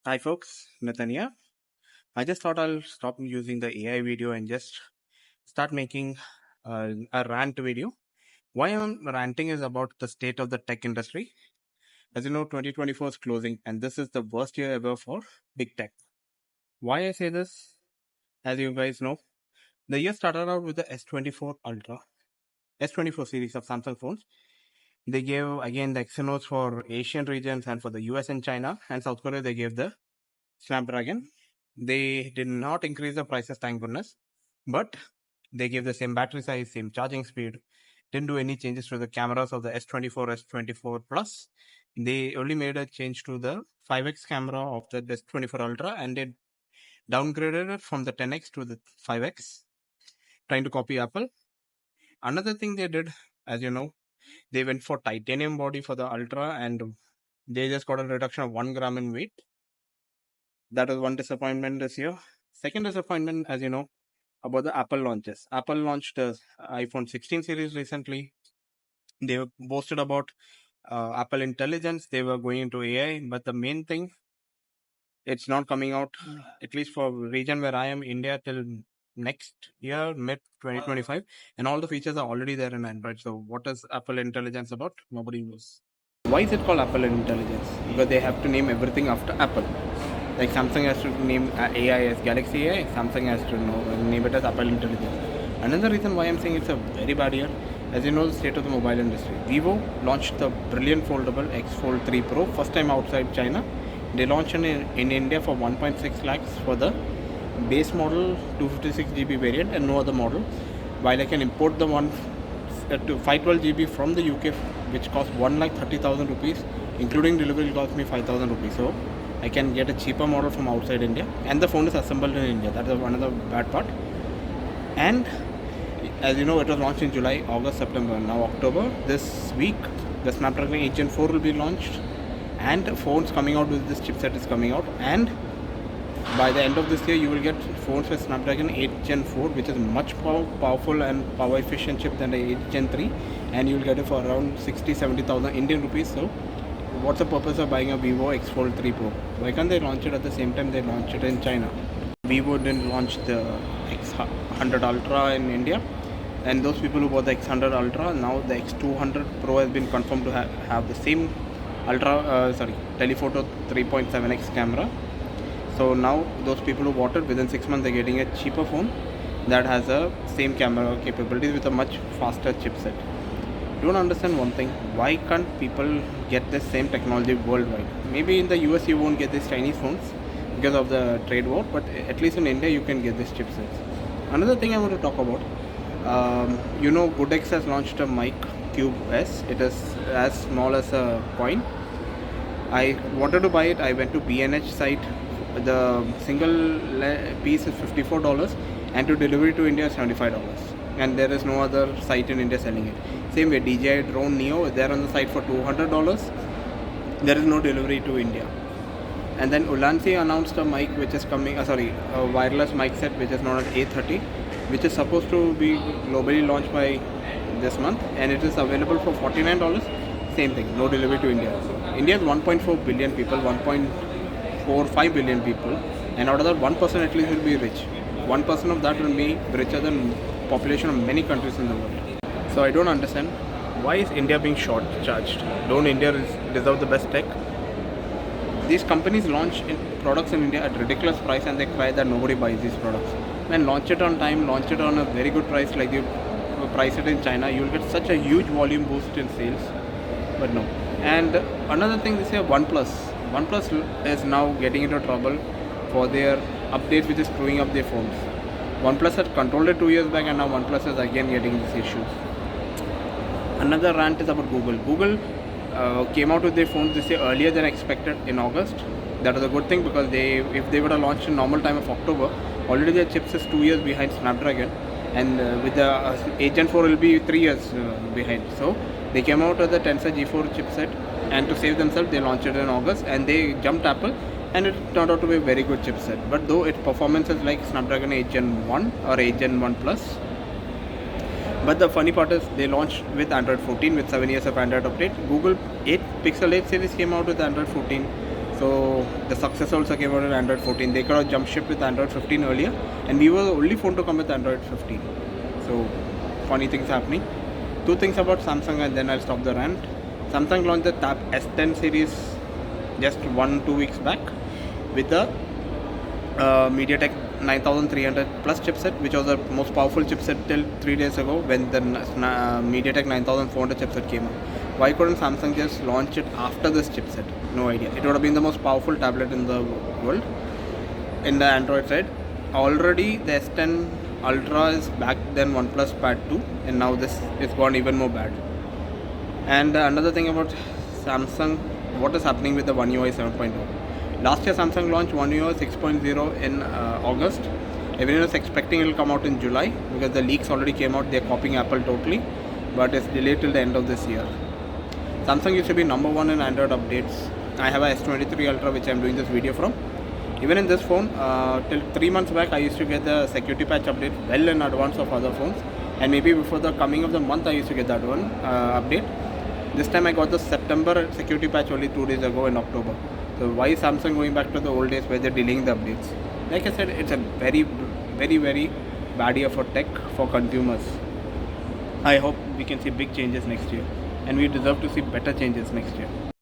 Hi folks, Nathan here. I just thought I'll stop using the AI video and just start making a rant video. Why I'm ranting is about the state of the tech industry. As you know, 2024 is closing and this is the worst year ever for big tech. Why I say this? As you guys know, the year started out with the S24 Ultra, S24 series of Samsung phones. They gave again the Exynos for Asian regions and for the US and China, and South Korea they gave the Snapdragon. They did not increase the prices, thank goodness, but they gave the same battery size, same charging speed, didn't do any changes to the cameras of the S24, S24 Plus. They only made a change to the 5x camera of the S24 Ultra and they downgraded it from the 10x to the 5x, trying to copy Apple. Another thing they did, as you know, they went for titanium body for the Ultra and they just got a reduction of 1 gram in weight. That was one disappointment this year. Second disappointment, as you know, about the Apple launches. Apple launched the iPhone 16 series recently. They boasted about Apple Intelligence. They were going into AI, but the main thing, it's not coming out, at least for region where I am, India, till next year, mid 2025. And all the features are already there in Android. So what is Apple Intelligence about? Nobody knows. Why is it called Apple Intelligence? Because they have to name everything after Apple. Like Samsung has to name AI as Galaxy AI, Samsung has to name it as Apple Intelligence. Another reason why I'm saying it's a very bad year, as you know, the state of the mobile industry. Vivo launched the brilliant foldable X Fold 3 Pro, first time outside China. They launched in India for 1.6 lakhs for the base model 256 GB variant and no other model. While I can import the one to 512 GB from the UK, which costs 1,30,000 rupees, including delivery, will cost me 5,000 rupees. So I can get a cheaper model from outside India, and the phone is assembled in India. That is another bad part. And as you know, it was launched in July, August, September. Now October. This week, the Snapdragon 8 Gen 4 will be launched, and phones coming out with this chipset is coming out. And by the end of this year, you will get phones with Snapdragon 8 Gen 4, which is much more powerful and power efficient chip than the 8 Gen 3, and you will get it for around 60-70,000 Indian rupees. So what's the purpose of buying a Vivo X Fold 3 Pro? Why can't they launch it at the same time they launch it in China? Vivo didn't launch the X100 Ultra in India, and those people who bought the X100 Ultra, now the X200 Pro has been confirmed to have the same telephoto 3.7x camera. So now those people who bought it, within 6 months they're getting a cheaper phone that has a same camera capabilities with a much faster chipset. Don't understand one thing, why can't people get the same technology worldwide? Maybe in the US you won't get these Chinese phones because of the trade war, but at least in India you can get these chipsets. Another thing I want to talk about, Goodex has launched a mic Cube S. It is as small as a coin. I wanted to buy it. I went to B&H site. The single piece is $54 and to deliver it to India is $75, and there is no other site in India selling it. Same way, DJI Drone Neo, they're on the site for $200. There is no delivery to India. And then Ulanzi announced a mic which is coming, a wireless mic set which is known as A30, which is supposed to be globally launched by this month, and it is available for $49. Same thing, no delivery to India. India is 1.4 billion people, 1.45 billion people, and out of that 1% at least will be rich. 1% of that will be richer than population of many countries in the world. So I don't understand, why is India being short charged? Don't India deserve the best tech? These companies launch products in India at ridiculous price and they cry that nobody buys these products. When launch it on time, launch it on a very good price like you price it in China, you will get such a huge volume boost in sales. But no. And another thing this year, OnePlus is now getting into trouble for their updates which is screwing up their phones. OnePlus had controlled it 2 years back, and now OnePlus is again getting these issues. Another rant is about Google. Google came out with their phones this year earlier than expected in August. That was a good thing because if they would have launched in normal time of October, already their chips is 2 years behind Snapdragon, and with the 8 Gen 4 will be 3 years behind. So they came out with the Tensor G4 chipset, and to save themselves they launched it in August, and they jumped Apple, and it turned out to be a very good chipset. But though its performance is like Snapdragon 8 Gen 1 or 8 Gen 1 Plus, but the funny part is they launched with Android 14 with 7 years of Android update. Google 8 Pixel 8 series came out with Android 14. So So the success also came out in Android 14. They could have jump ship with Android 15 earlier, and we were the only phone to come with Android 15. So funny things happening. Two things about Samsung, and then I'll stop the rant. Samsung launched the Tab S10 series just 1-2 weeks back with the MediaTek 9300 plus chipset, which was the most powerful chipset till 3 days ago when the MediaTek 9400 chipset came out. Why couldn't Samsung just launch it after this chipset? No idea. It would have been the most powerful tablet in the world in the Android side. Already the S10 Ultra is back than OnePlus Pad 2, and now this is gone even more bad. And another thing about Samsung, what is happening with the One UI 7.0? Last year Samsung launched One UI 6.0 in August. Everyone was expecting it will come out in July because the leaks already came out. They're copying Apple totally, but it's delayed till the end of this year. Samsung used to be number one in Android updates. I have a S23 Ultra which I'm doing this video from. Even in this phone, till 3 months back, I used to get the security patch update well in advance of other phones, and maybe before the coming of the month, I used to get that one update. This time I got the September security patch only 2 days ago in October. So why is Samsung going back to the old days where they're delaying the updates? Like I said, it's a very, very, very bad year for tech, for consumers. I hope we can see big changes next year, and we deserve to see better changes next year.